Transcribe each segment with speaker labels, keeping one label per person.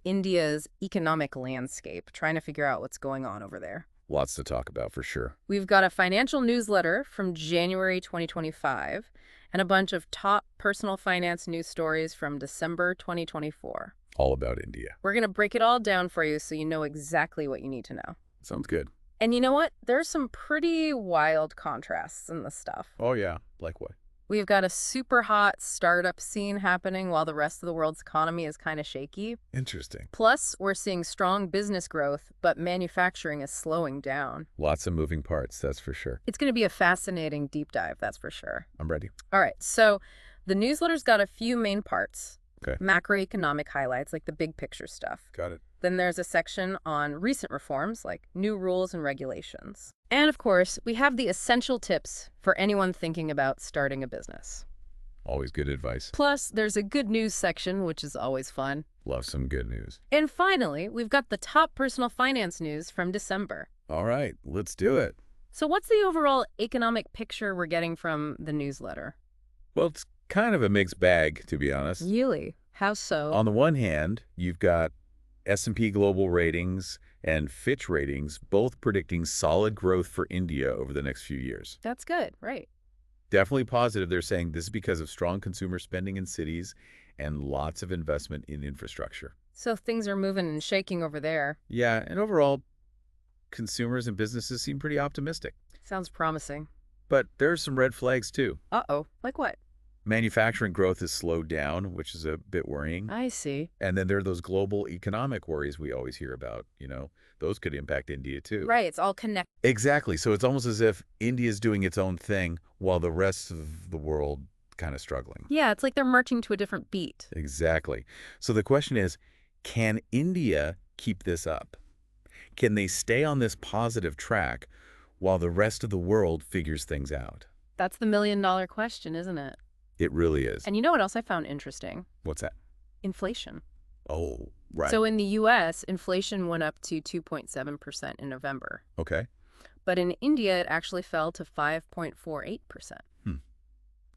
Speaker 1: India's economic landscape, trying to figure out what's going on over there.
Speaker 2: Lots to talk about for sure.
Speaker 1: We've got a financial newsletter from January 2025 and a bunch of top personal finance news stories from December 2024.
Speaker 2: All about India.
Speaker 1: We're going to break it all down for you so you know exactly what you need to know.
Speaker 2: Sounds good.
Speaker 1: And you know what? There's some pretty wild contrasts in this stuff.
Speaker 2: Oh, yeah. Like what?
Speaker 1: We've got a super hot startup scene happening while the rest of the world's economy is kind of shaky.
Speaker 2: Interesting.
Speaker 1: Plus, we're seeing strong business growth, but manufacturing is slowing down.
Speaker 2: Lots of moving parts, that's for sure.
Speaker 1: It's going to be a fascinating deep dive, that's for sure.
Speaker 2: I'm ready.
Speaker 1: All right, so the newsletter's got a few main parts.
Speaker 2: Okay.
Speaker 1: Macroeconomic highlights, like the big picture stuff.
Speaker 2: Got it.
Speaker 1: Then there's a section on recent reforms, like new rules and regulations. And of course, we have the essential tips for anyone thinking about starting a business.
Speaker 2: Always good advice.
Speaker 1: Plus, there's a good news section, which is always fun.
Speaker 2: Love some good news.
Speaker 1: And finally, we've got the top personal finance news from December.
Speaker 2: All right, let's do it.
Speaker 1: So what's the overall economic picture we're getting from the newsletter?
Speaker 2: Well, it's kind of a mixed bag, to be honest.
Speaker 1: Really? How so?
Speaker 2: On the one hand, you've got S&P Global Ratings and Fitch Ratings both predicting solid growth for India over the next few years.
Speaker 1: That's good, right?
Speaker 2: Definitely positive. They're saying this is because of strong consumer spending in cities and lots of investment in infrastructure.
Speaker 1: So things are moving and shaking over there.
Speaker 2: Yeah, and overall, consumers and businesses seem pretty optimistic.
Speaker 1: Sounds promising.
Speaker 2: But there's some red flags, too.
Speaker 1: Uh-oh. Like what?
Speaker 2: Manufacturing growth has slowed down, which is a bit worrying.
Speaker 1: I see.
Speaker 2: And then there are those global economic worries we always hear about. Those could impact India, too.
Speaker 1: Right, it's all connected.
Speaker 2: Exactly. So it's almost as if India is doing its own thing while the rest of the world kind of struggling.
Speaker 1: Yeah, it's like they're marching to a different beat.
Speaker 2: Exactly. So the question is, can India keep this up? Can they stay on this positive track while the rest of the world figures things out?
Speaker 1: That's the million-dollar question, isn't it?
Speaker 2: It really is.
Speaker 1: And you know what else I found interesting?
Speaker 2: What's that?
Speaker 1: Inflation.
Speaker 2: Oh, right.
Speaker 1: So in the U.S., inflation went up to 2.7% in November.
Speaker 2: Okay.
Speaker 1: But in India, it actually fell to 5.48%.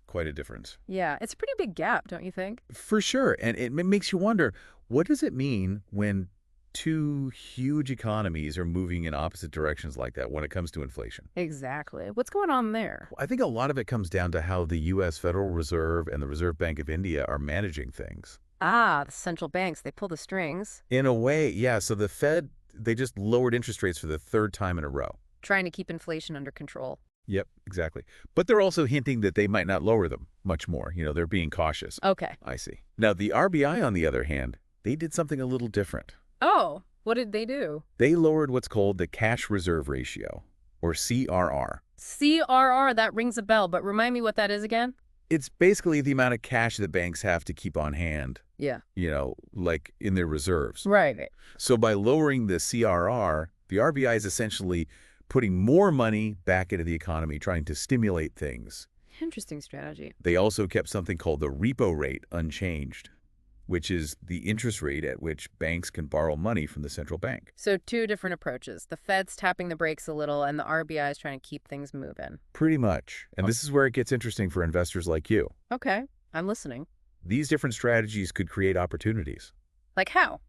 Speaker 2: Quite a difference.
Speaker 1: Yeah, it's a pretty big gap, don't you think?
Speaker 2: For sure. And it makes you wonder, what does it mean when two huge economies are moving in opposite directions like that when it comes to inflation?
Speaker 1: Exactly. What's going on there?
Speaker 2: I think a lot of it comes down to how the U.S. Federal Reserve and the Reserve Bank of India are managing things.
Speaker 1: Ah, the central banks, they pull the strings.
Speaker 2: In a way, yeah. So the Fed, they just lowered interest rates for the third time in a row.
Speaker 1: Trying to keep inflation under control.
Speaker 2: Yep, exactly. But they're also hinting that they might not lower them much more. They're being cautious.
Speaker 1: Okay.
Speaker 2: I see. Now, the RBI, on the other hand, they did something a little different.
Speaker 1: Oh, what did they do?
Speaker 2: They lowered what's called the cash reserve ratio, or CRR.
Speaker 1: CRR, that rings a bell, but remind me what that is again?
Speaker 2: It's basically the amount of cash that banks have to keep on hand,
Speaker 1: Yeah.
Speaker 2: like in their reserves.
Speaker 1: Right.
Speaker 2: So by lowering the CRR, the RBI is essentially putting more money back into the economy, trying to stimulate things.
Speaker 1: Interesting strategy.
Speaker 2: They also kept something called the repo rate unchanged, which is the interest rate at which banks can borrow money from the central bank.
Speaker 1: So two different approaches. The Fed's tapping the brakes a little, and the RBI is trying to keep things moving.
Speaker 2: Pretty much. And this is where it gets interesting for investors like you.
Speaker 1: Okay, I'm listening.
Speaker 2: These different strategies could create opportunities.
Speaker 1: Like how?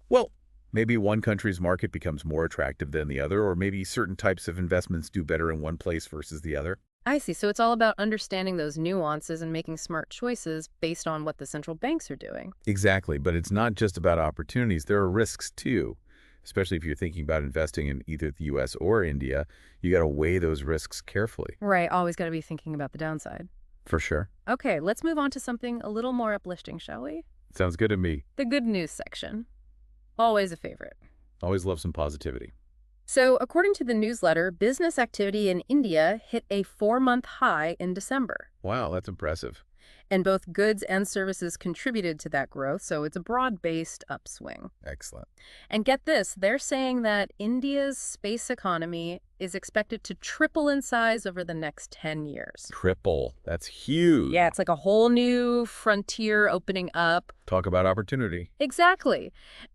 Speaker 2: Well, maybe one country's market becomes more attractive than the other, or maybe certain types of investments do better in one place versus the other.
Speaker 1: I see. So it's all about understanding those nuances and making smart choices based on what the central banks are doing.
Speaker 2: Exactly. But it's not just about opportunities. There are risks, too. Especially if you're thinking about investing in either the U.S. or India, you got to weigh those risks carefully.
Speaker 1: Right. Always got to be thinking about the downside.
Speaker 2: For sure.
Speaker 1: Okay, let's move on to something a little more uplifting, shall we?
Speaker 2: Sounds good to me.
Speaker 1: The good news section. Always a favorite.
Speaker 2: Always love some positivity.
Speaker 1: So, according to the newsletter, business activity in India hit a 4-month high in December.
Speaker 2: Wow, that's impressive.
Speaker 1: And both goods and services contributed to that growth, so it's a broad-based upswing.
Speaker 2: Excellent.
Speaker 1: And get this, they're saying that India's space economy is expected to triple in size over the next 10 years.
Speaker 2: Triple. That's huge.
Speaker 1: Yeah, it's like a whole new frontier opening up.
Speaker 2: Talk about opportunity.
Speaker 1: Exactly.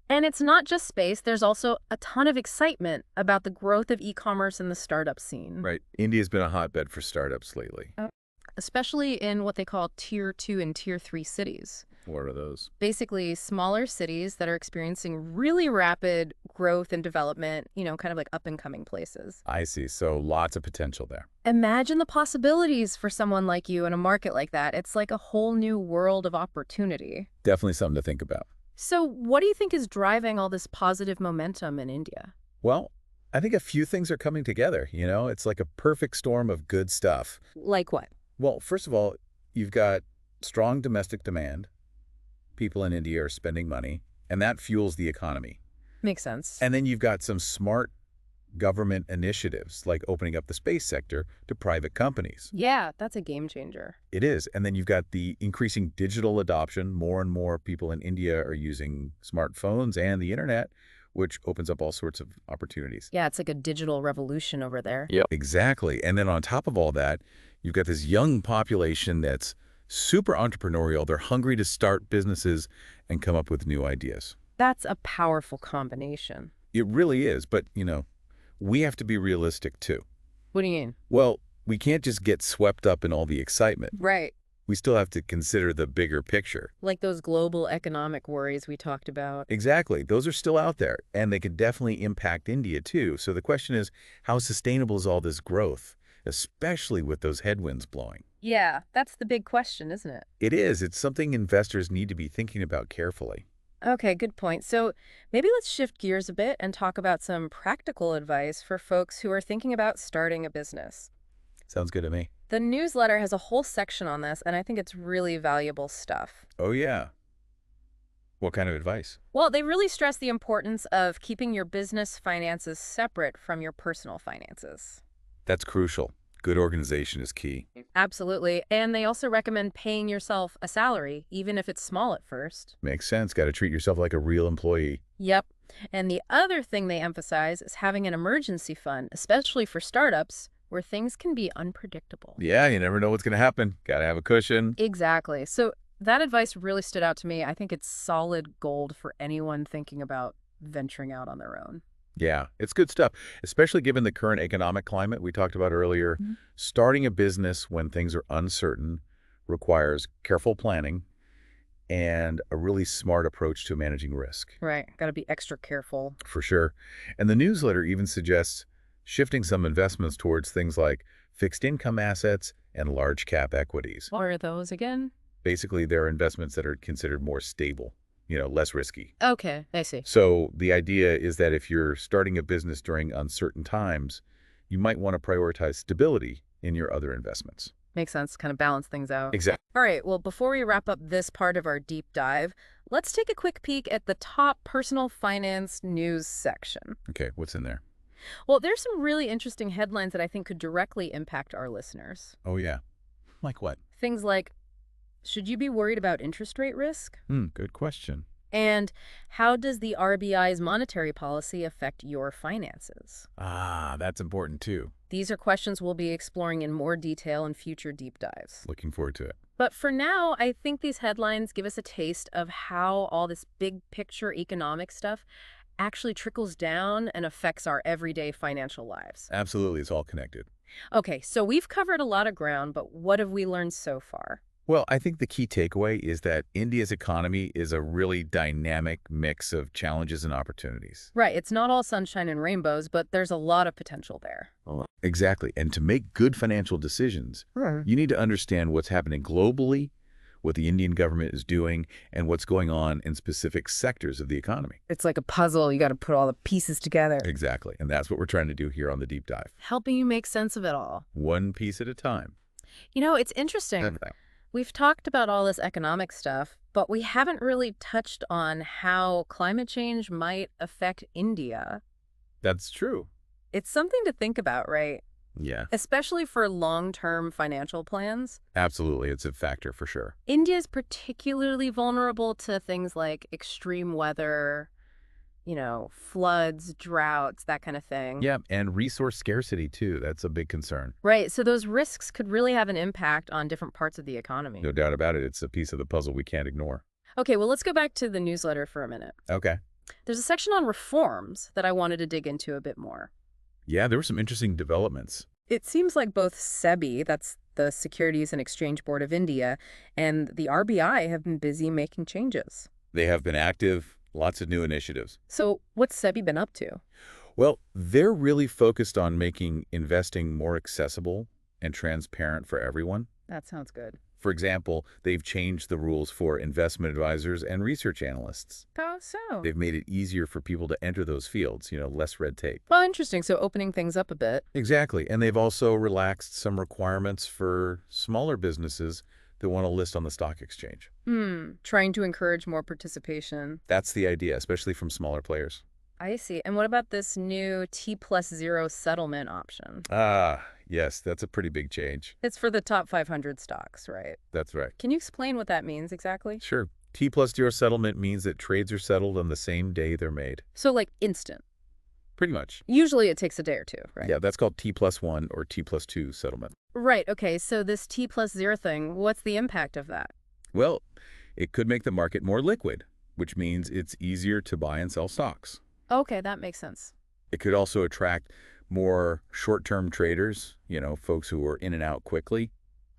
Speaker 1: And it's not just space. There's also a ton of excitement about the growth of e-commerce in the startup scene.
Speaker 2: Right. India's been a hotbed for startups lately.
Speaker 1: Especially in what they call Tier 2 and Tier 3 cities.
Speaker 2: What are those?
Speaker 1: Basically, smaller cities that are experiencing really rapid growth and development, kind of like up-and-coming places.
Speaker 2: I see. So lots of potential there.
Speaker 1: Imagine the possibilities for someone like you in a market like that. It's like a whole new world of opportunity.
Speaker 2: Definitely something to think about.
Speaker 1: So what do you think is driving all this positive momentum in India?
Speaker 2: Well, I think a few things are coming together, It's like a perfect storm of good stuff.
Speaker 1: Like what?
Speaker 2: Well, first of all, you've got strong domestic demand. People in India are spending money, and that fuels the economy.
Speaker 1: Makes sense.
Speaker 2: And then you've got some smart government initiatives, like opening up the space sector to private companies.
Speaker 1: Yeah, that's a game changer.
Speaker 2: It is. And then you've got the increasing digital adoption. More and more people in India are using smartphones and the internet, which opens up all sorts of opportunities.
Speaker 1: Yeah, it's like a digital revolution over there.
Speaker 2: Yep. Exactly. And then on top of all that, you've got this young population that's super entrepreneurial. They're hungry to start businesses and come up with new ideas.
Speaker 1: That's a powerful combination.
Speaker 2: It really is. But, we have to be realistic too.
Speaker 1: What do you mean?
Speaker 2: Well, we can't just get swept up in all the excitement.
Speaker 1: Right.
Speaker 2: We still have to consider the bigger picture.
Speaker 1: Like those global economic worries we talked about.
Speaker 2: Exactly. Those are still out there, and they could definitely impact India too. So the question is, how sustainable is all this growth, especially with those headwinds blowing?
Speaker 1: Yeah, that's the big question, isn't it?
Speaker 2: It is. It's something investors need to be thinking about carefully.
Speaker 1: Okay, good point. So maybe let's shift gears a bit and talk about some practical advice for folks who are thinking about starting a business.
Speaker 2: Sounds good to me.
Speaker 1: The newsletter has a whole section on this, and I think it's really valuable stuff.
Speaker 2: Oh, yeah. What kind of advice?
Speaker 1: Well, they really stress the importance of keeping your business finances separate from your personal finances.
Speaker 2: That's crucial. Good organization is key.
Speaker 1: Absolutely. And they also recommend paying yourself a salary, even if it's small at first.
Speaker 2: Makes sense. Got to treat yourself like a real employee.
Speaker 1: Yep. And the other thing they emphasize is having an emergency fund, especially for startups, where things can be unpredictable.
Speaker 2: Yeah, you never know what's going to happen. Got to have a cushion.
Speaker 1: Exactly. So that advice really stood out to me. I think it's solid gold for anyone thinking about venturing out on their own.
Speaker 2: Yeah, it's good stuff, especially given the current economic climate we talked about earlier.
Speaker 1: Mhm.
Speaker 2: Starting a business when things are uncertain requires careful planning and a really smart approach to managing risk.
Speaker 1: Right. Got to be extra careful.
Speaker 2: For sure. And the newsletter even suggests shifting some investments towards things like fixed income assets and large cap equities.
Speaker 1: What are those again?
Speaker 2: Basically, they're investments that are considered more stable, less risky.
Speaker 1: Okay, I see.
Speaker 2: So the idea is that if you're starting a business during uncertain times, you might want to prioritize stability in your other investments.
Speaker 1: Makes sense. Kind of balance things out.
Speaker 2: Exactly.
Speaker 1: All right. Well, before we wrap up this part of our deep dive, let's take a quick peek at the top personal finance news section.
Speaker 2: Okay, what's in there?
Speaker 1: Well, there's some really interesting headlines that I think could directly impact our listeners.
Speaker 2: Oh, yeah. Like what?
Speaker 1: Things like, should you be worried about interest rate risk?
Speaker 2: Good question.
Speaker 1: And how does the RBI's monetary policy affect your finances?
Speaker 2: Ah, that's important too.
Speaker 1: These are questions we'll be exploring in more detail in future deep dives.
Speaker 2: Looking forward to it.
Speaker 1: But for now, I think these headlines give us a taste of how all this big picture economic stuff actually trickles down and affects our everyday financial lives.
Speaker 2: Absolutely, it's all connected.
Speaker 1: Okay, so we've covered a lot of ground, but what have we learned so far?
Speaker 2: Well, I think the key takeaway is that India's economy is a really dynamic mix of challenges and opportunities.
Speaker 1: Right, it's not all sunshine and rainbows, but there's a lot of potential there.
Speaker 2: Exactly. And to make good financial decisions, you need to understand what's happening globally, what the Indian government is doing, and what's going on in specific sectors of the economy.
Speaker 1: It's like a puzzle. You got to put all the pieces together.
Speaker 2: Exactly. And that's what we're trying to do here on the Deep Dive.
Speaker 1: Helping you make sense of it all.
Speaker 2: One piece at a time.
Speaker 1: It's interesting. We've talked about all this economic stuff, but we haven't really touched on how climate change might affect India.
Speaker 2: That's true.
Speaker 1: It's something to think about, right?
Speaker 2: Yeah,
Speaker 1: Especially for long-term financial plans.
Speaker 2: absolutely. It's a factor for sure.
Speaker 1: India is particularly vulnerable to things like extreme weather, floods, droughts, that kind of thing.
Speaker 2: Yeah, and resource scarcity too. That's a big concern.
Speaker 1: Right, so those risks could really have an impact on different parts of the economy.
Speaker 2: No doubt about it. It's a piece of the puzzle we can't ignore.
Speaker 1: Okay, well, let's go back to the newsletter for a minute.
Speaker 2: Okay.
Speaker 1: There's a section on reforms that I wanted to dig into a bit more.
Speaker 2: Yeah, there were some interesting developments.
Speaker 1: It seems like both SEBI, that's the Securities and Exchange Board of India, and the RBI have been busy making changes.
Speaker 2: They have been active, lots of new initiatives.
Speaker 1: So what's SEBI been up to?
Speaker 2: Well, they're really focused on making investing more accessible and transparent for everyone.
Speaker 1: That sounds good.
Speaker 2: For example, they've changed the rules for investment advisors and research analysts.
Speaker 1: How so?
Speaker 2: They've made it easier for people to enter those fields, less red tape.
Speaker 1: Well, interesting. So opening things up a bit.
Speaker 2: Exactly. And they've also relaxed some requirements for smaller businesses that want to list on the stock exchange.
Speaker 1: Trying to encourage more participation.
Speaker 2: That's the idea, especially from smaller players.
Speaker 1: I see. And what about this new T+0 settlement option?
Speaker 2: Ah, yes, that's a pretty big change.
Speaker 1: It's for the top 500 stocks, right?
Speaker 2: That's right.
Speaker 1: Can you explain what that means exactly?
Speaker 2: Sure. T+0 settlement means that trades are settled on the same day they're made.
Speaker 1: So like instant.
Speaker 2: Pretty much.
Speaker 1: Usually it takes a day or two, right?
Speaker 2: Yeah, that's called T+1 or T+2 settlement.
Speaker 1: Right. Okay. So this T+0 thing, what's the impact of that?
Speaker 2: Well, it could make the market more liquid, which means it's easier to buy and sell stocks.
Speaker 1: Okay, that makes sense.
Speaker 2: It could also attract more short-term traders, folks who are in and out quickly.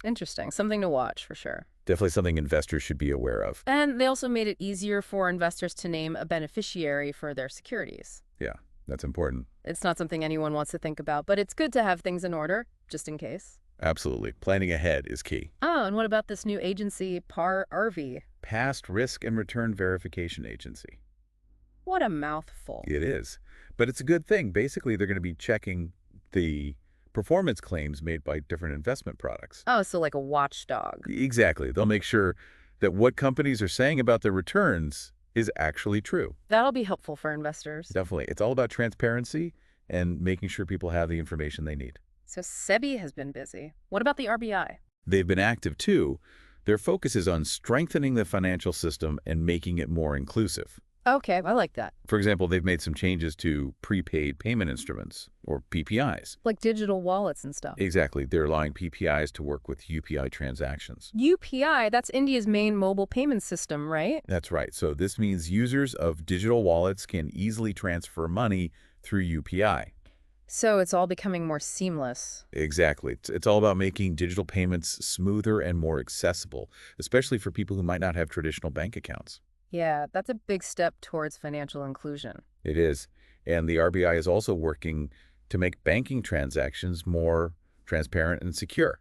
Speaker 1: Interesting. Something to watch for sure.
Speaker 2: Definitely something investors should be aware of.
Speaker 1: And they also made it easier for investors to name a beneficiary for their securities.
Speaker 2: Yeah, that's important.
Speaker 1: It's not something anyone wants to think about, but it's good to have things in order, just in case.
Speaker 2: Absolutely. Planning ahead is key.
Speaker 1: Oh, and what about this new agency, PAR-RV?
Speaker 2: Past Risk and Return Verification Agency.
Speaker 1: What a mouthful.
Speaker 2: It is. But it's a good thing. Basically, they're going to be checking the performance claims made by different investment products.
Speaker 1: Oh, so like a watchdog.
Speaker 2: Exactly. They'll make sure that what companies are saying about their returns is actually true.
Speaker 1: That'll be helpful for investors.
Speaker 2: Definitely. It's all about transparency and making sure people have the information they need.
Speaker 1: So SEBI has been busy. What about the RBI?
Speaker 2: They've been active too. Their focus is on strengthening the financial system and making it more inclusive.
Speaker 1: Okay, I like that.
Speaker 2: For example, they've made some changes to prepaid payment instruments, or PPIs.
Speaker 1: Like digital wallets and stuff.
Speaker 2: Exactly. They're allowing PPIs to work with UPI transactions.
Speaker 1: UPI, that's India's main mobile payment system, right?
Speaker 2: That's right. So this means users of digital wallets can easily transfer money through UPI.
Speaker 1: So it's all becoming more seamless.
Speaker 2: Exactly. It's all about making digital payments smoother and more accessible, especially for people who might not have traditional bank accounts.
Speaker 1: Yeah, that's a big step towards financial inclusion.
Speaker 2: It is. And the RBI is also working to make banking transactions more transparent and secure.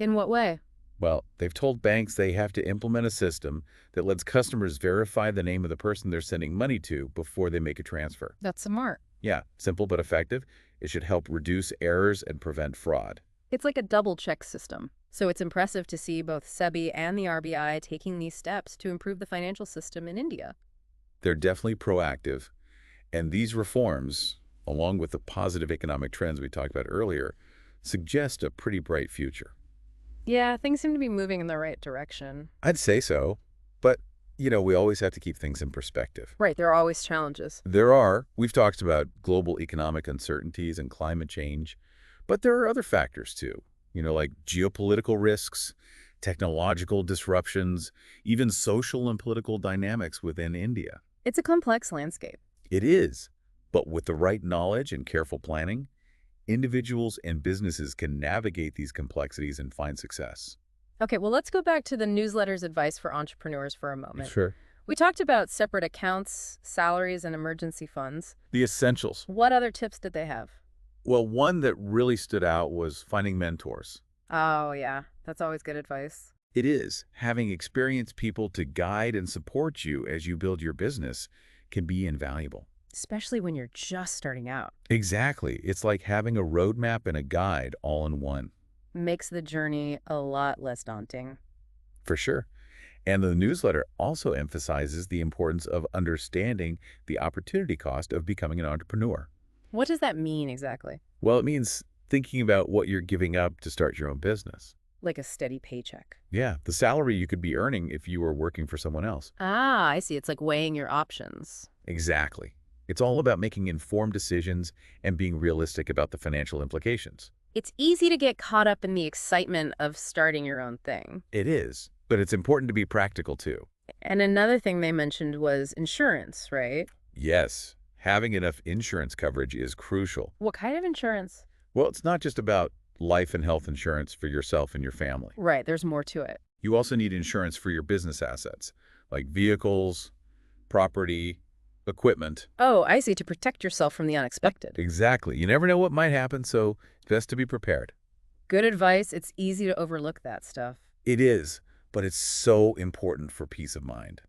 Speaker 1: In what way?
Speaker 2: Well, they've told banks they have to implement a system that lets customers verify the name of the person they're sending money to before they make a transfer.
Speaker 1: That's smart.
Speaker 2: Yeah, simple but effective. It should help reduce errors and prevent fraud.
Speaker 1: It's like a double check system. So it's impressive to see both SEBI and the RBI taking these steps to improve the financial system in India.
Speaker 2: They're definitely proactive. And these reforms, along with the positive economic trends we talked about earlier, suggest a pretty bright future.
Speaker 1: Yeah, things seem to be moving in the right direction.
Speaker 2: I'd say so. But, we always have to keep things in perspective.
Speaker 1: Right, there are always challenges.
Speaker 2: We've talked about global economic uncertainties and climate change, but there are other factors too, like geopolitical risks, technological disruptions, even social and political dynamics within India.
Speaker 1: It's a complex landscape.
Speaker 2: It is, but with the right knowledge and careful planning, individuals and businesses can navigate these complexities and find success.
Speaker 1: Okay, well, let's go back to the newsletter's advice for entrepreneurs for a moment.
Speaker 2: Sure.
Speaker 1: We talked about separate accounts, salaries, and emergency funds.
Speaker 2: The essentials.
Speaker 1: What other tips did they have?
Speaker 2: Well, one that really stood out was finding mentors.
Speaker 1: Oh, yeah. That's always good advice.
Speaker 2: It is. Having experienced people to guide and support you as you build your business can be invaluable.
Speaker 1: Especially when you're just starting out.
Speaker 2: Exactly. It's like having a roadmap and a guide all in one.
Speaker 1: Makes the journey a lot less daunting.
Speaker 2: For sure. And the newsletter also emphasizes the importance of understanding the opportunity cost of becoming an entrepreneur.
Speaker 1: What does that mean exactly?
Speaker 2: Well, it means thinking about what you're giving up to start your own business.
Speaker 1: Like a steady paycheck.
Speaker 2: Yeah, the salary you could be earning if you were working for someone else.
Speaker 1: Ah, I see. It's like weighing your options.
Speaker 2: Exactly. It's all about making informed decisions and being realistic about the financial implications.
Speaker 1: It's easy to get caught up in the excitement of starting your own thing.
Speaker 2: It is, but it's important to be practical too.
Speaker 1: And another thing they mentioned was insurance, right?
Speaker 2: Yes, having enough insurance coverage is crucial.
Speaker 1: What kind of insurance?
Speaker 2: Well, it's not just about life and health insurance for yourself and your family.
Speaker 1: Right, there's more to it.
Speaker 2: You also need insurance for your business assets, like vehicles, property, equipment.
Speaker 1: Oh, I see, to protect yourself from the unexpected.
Speaker 2: Exactly. You never know what might happen, so it's best to be prepared.
Speaker 1: Good advice. It's easy to overlook that stuff.
Speaker 2: It is, but it's so important for peace of mind.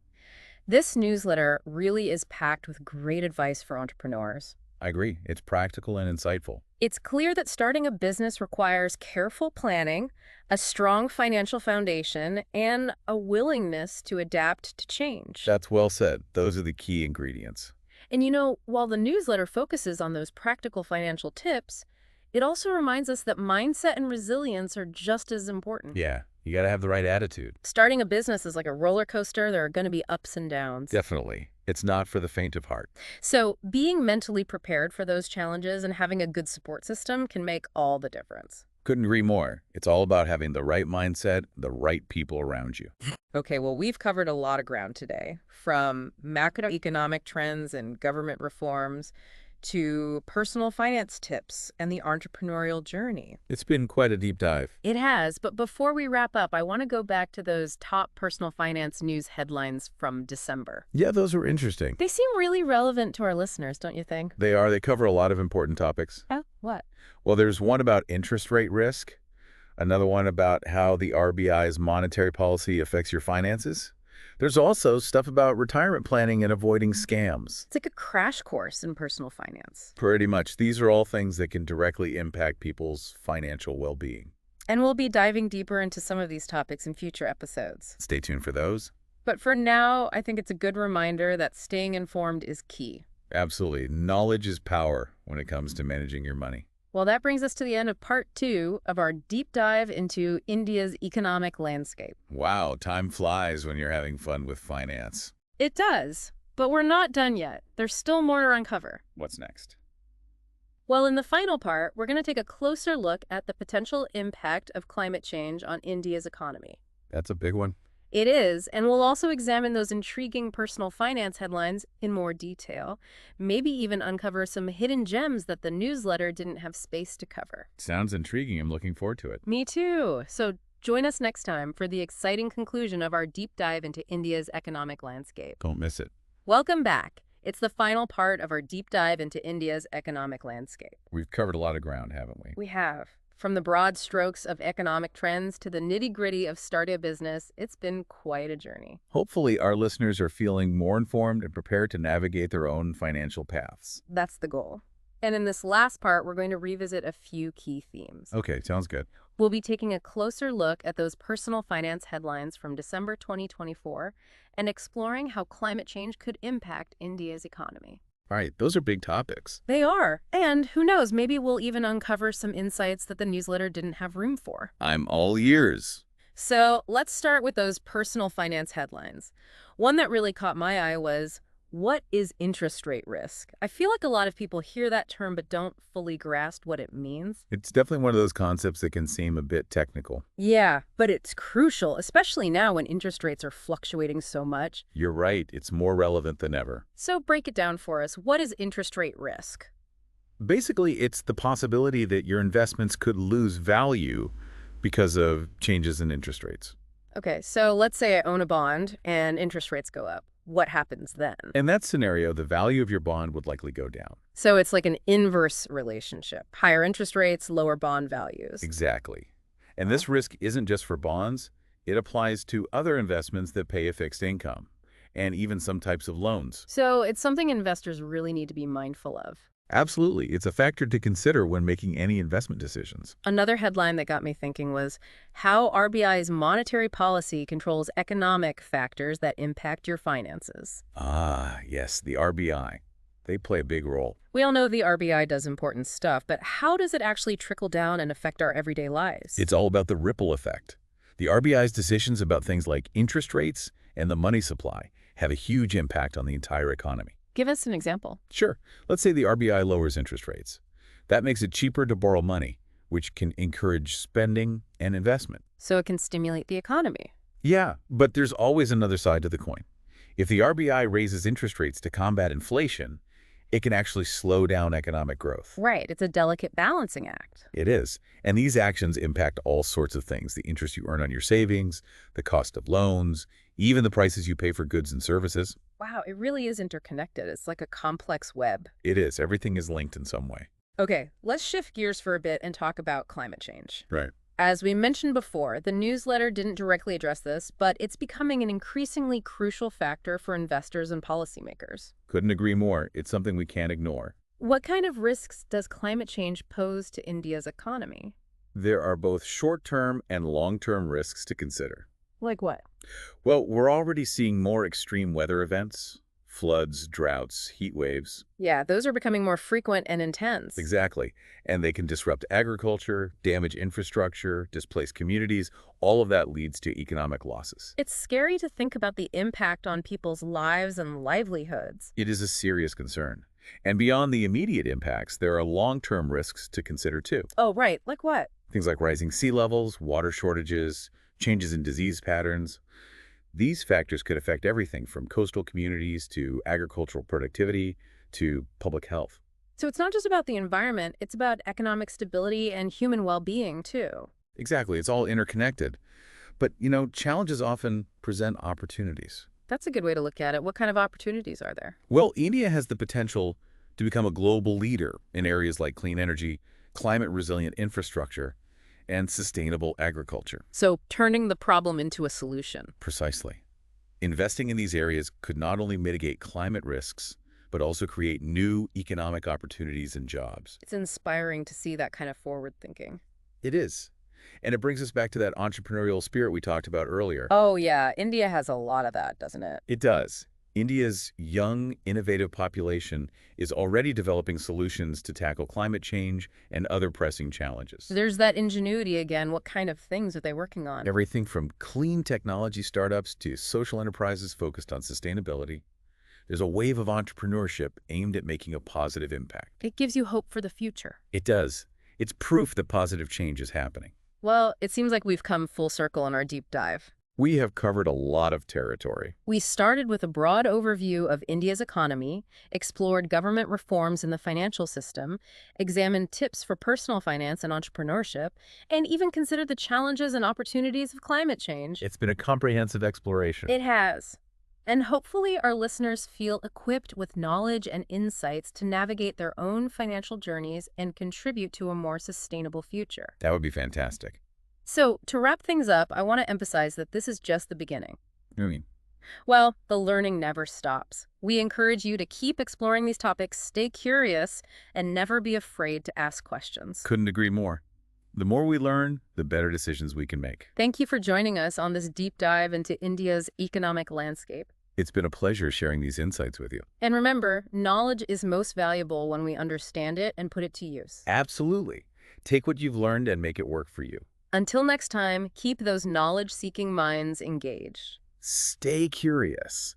Speaker 1: This newsletter really is packed with great advice for entrepreneurs.
Speaker 2: I agree. It's practical and insightful.
Speaker 1: It's clear that starting a business requires careful planning, a strong financial foundation, and a willingness to adapt to change.
Speaker 2: That's well said. Those are the key ingredients.
Speaker 1: And you know, while the newsletter focuses on those practical financial tips, it also reminds us that mindset and resilience are just as important.
Speaker 2: Yeah, you got to have the right attitude.
Speaker 1: Starting a business is like a roller coaster. There are going to be ups and downs.
Speaker 2: Definitely. It's not for the faint of heart.
Speaker 1: So being mentally prepared for those challenges and having a good support system can make all the difference.
Speaker 2: Couldn't agree more. It's all about having the right mindset, the right people around you.
Speaker 1: Okay, well, we've covered a lot of ground today, from macroeconomic trends and government reforms to personal finance tips and the entrepreneurial journey.
Speaker 2: It's been quite a deep dive.
Speaker 1: It has, but before we wrap up, I want to go back to those top personal finance news headlines from December.
Speaker 2: Yeah, those were interesting.
Speaker 1: They seem really relevant to our listeners, don't you think?
Speaker 2: They are. They cover a lot of important topics.
Speaker 1: Oh, what?
Speaker 2: Well, there's one about interest rate risk, another one about how the RBI's monetary policy affects your finances. There's also stuff about retirement planning and avoiding scams.
Speaker 1: It's like a crash course in personal finance.
Speaker 2: Pretty much. These are all things that can directly impact people's financial well-being.
Speaker 1: And we'll be diving deeper into some of these topics in future episodes.
Speaker 2: Stay tuned for those.
Speaker 1: But for now, I think it's a good reminder that staying informed is key.
Speaker 2: Absolutely. Knowledge is power when it comes to managing your money.
Speaker 1: Well, that brings us to the end of part 2 of our deep dive into India's economic landscape.
Speaker 2: Wow, time flies when you're having fun with finance.
Speaker 1: It does, but we're not done yet. There's still more to uncover.
Speaker 2: What's next?
Speaker 1: Well, in the final part, we're going to take a closer look at the potential impact of climate change on India's economy.
Speaker 2: That's a big one.
Speaker 1: It is, and we'll also examine those intriguing personal finance headlines in more detail, maybe even uncover some hidden gems that the newsletter didn't have space to cover.
Speaker 2: Sounds intriguing. I'm looking forward to it.
Speaker 1: Me too. So join us next time for the exciting conclusion of our deep dive into India's economic landscape.
Speaker 2: Don't miss it.
Speaker 1: Welcome back. It's the final part of our deep dive into India's economic landscape.
Speaker 2: We've covered a lot of ground, haven't we?
Speaker 1: We have. From the broad strokes of economic trends to the nitty-gritty of starting a business, it's been quite a journey.
Speaker 2: Hopefully, our listeners are feeling more informed and prepared to navigate their own financial paths.
Speaker 1: That's the goal. And in this last part, we're going to revisit a few key themes.
Speaker 2: Okay, sounds good.
Speaker 1: We'll be taking a closer look at those personal finance headlines from December 2024 and exploring how climate change could impact India's economy.
Speaker 2: All right, those are big topics.
Speaker 1: They are. And who knows, maybe we'll even uncover some insights that the newsletter didn't have room for.
Speaker 2: I'm all ears.
Speaker 1: So let's start with those personal finance headlines. One that really caught my eye was, what is interest rate risk? I feel like a lot of people hear that term but don't fully grasp what it means.
Speaker 2: It's definitely one of those concepts that can seem a bit technical.
Speaker 1: Yeah, but it's crucial, especially now when interest rates are fluctuating so much.
Speaker 2: You're right. It's more relevant than ever.
Speaker 1: So break it down for us. What is interest rate risk?
Speaker 2: Basically, it's the possibility that your investments could lose value because of changes in interest rates.
Speaker 1: Okay, so let's say I own a bond and interest rates go up. What happens then?
Speaker 2: In that scenario, the value of your bond would likely go down.
Speaker 1: So it's like an inverse relationship. Higher interest rates, lower bond values.
Speaker 2: Exactly. And this risk isn't just for bonds. It applies to other investments that pay a fixed income, and even some types of loans.
Speaker 1: So it's something investors really need to be mindful of.
Speaker 2: Absolutely. It's a factor to consider when making any investment decisions.
Speaker 1: Another headline that got me thinking was how RBI's monetary policy controls economic factors that impact your finances.
Speaker 2: Ah, yes, the RBI. They play a big role.
Speaker 1: We all know the RBI does important stuff, but how does it actually trickle down and affect our everyday lives?
Speaker 2: It's all about the ripple effect. The RBI's decisions about things like interest rates and the money supply have a huge impact on the entire economy.
Speaker 1: Give us an example.
Speaker 2: Sure. Let's say the RBI lowers interest rates. That makes it cheaper to borrow money, which can encourage spending and investment.
Speaker 1: So it can stimulate the economy.
Speaker 2: Yeah, but there's always another side to the coin. If the RBI raises interest rates to combat inflation, it can actually slow down economic growth.
Speaker 1: Right, it's a delicate balancing act.
Speaker 2: It is. And these actions impact all sorts of things: the interest you earn on your savings, the cost of loans, even the prices you pay for goods and services.
Speaker 1: Wow, it really is interconnected. It's like a complex web.
Speaker 2: It is. Everything is linked in some way.
Speaker 1: Okay, let's shift gears for a bit and talk about climate change.
Speaker 2: Right.
Speaker 1: As we mentioned before, the newsletter didn't directly address this, but it's becoming an increasingly crucial factor for investors and policymakers.
Speaker 2: Couldn't agree more. It's something we can't ignore.
Speaker 1: What kind of risks does climate change pose to India's economy?
Speaker 2: There are both short-term and long-term risks to consider.
Speaker 1: Like what?
Speaker 2: Well, we're already seeing more extreme weather events: floods, droughts, heat waves.
Speaker 1: Yeah, those are becoming more frequent and intense.
Speaker 2: Exactly. And they can disrupt agriculture, damage infrastructure, displace communities. All of that leads to economic losses.
Speaker 1: It's scary to think about the impact on people's lives and livelihoods.
Speaker 2: It is a serious concern. And beyond the immediate impacts, there are long-term risks to consider too.
Speaker 1: Oh, right. Like what?
Speaker 2: Things like rising sea levels, water shortages, changes in disease patterns. These factors could affect everything from coastal communities to agricultural productivity to public health.
Speaker 1: So it's not just about the environment, it's about economic stability and human well-being, too.
Speaker 2: Exactly, it's all interconnected. But, challenges often present opportunities.
Speaker 1: That's a good way to look at it. What kind of opportunities are there?
Speaker 2: Well, India has the potential to become a global leader in areas like clean energy, climate-resilient infrastructure, and sustainable agriculture.
Speaker 1: So turning the problem into a solution.
Speaker 2: Precisely. Investing in these areas could not only mitigate climate risks, but also create new economic opportunities and jobs.
Speaker 1: It's inspiring to see that kind of forward thinking.
Speaker 2: It is. And it brings us back to that entrepreneurial spirit we talked about earlier.
Speaker 1: Oh, yeah. India has a lot of that, doesn't it?
Speaker 2: It does. India's young, innovative population is already developing solutions to tackle climate change and other pressing challenges.
Speaker 1: There's that ingenuity again. What kind of things are they working on?
Speaker 2: Everything from clean technology startups to social enterprises focused on sustainability. There's a wave of entrepreneurship aimed at making a positive impact.
Speaker 1: It gives you hope for the future.
Speaker 2: It does. It's proof that positive change is happening.
Speaker 1: Well, it seems like we've come full circle in our deep dive.
Speaker 2: We have covered a lot of territory.
Speaker 1: We started with a broad overview of India's economy, explored government reforms in the financial system, examined tips for personal finance and entrepreneurship, and even considered the challenges and opportunities of climate change.
Speaker 2: It's been a comprehensive exploration.
Speaker 1: It has. And hopefully our listeners feel equipped with knowledge and insights to navigate their own financial journeys and contribute to a more sustainable future.
Speaker 2: That would be fantastic.
Speaker 1: So, to wrap things up, I want to emphasize that this is just the beginning.
Speaker 2: I mean,
Speaker 1: Well, the learning never stops. We encourage you to keep exploring these topics, stay curious, and never be afraid to ask questions.
Speaker 2: couldn't agree more. The more we learn, the better decisions we can make.
Speaker 1: Thank you for joining us on this deep dive into India's economic landscape.
Speaker 2: It's been a pleasure sharing these insights with you.
Speaker 1: And remember, knowledge is most valuable when we understand it and put it to use.
Speaker 2: Absolutely. Take what you've learned and make it work for you.
Speaker 1: Until next time, keep those knowledge-seeking minds engaged.
Speaker 2: Stay curious.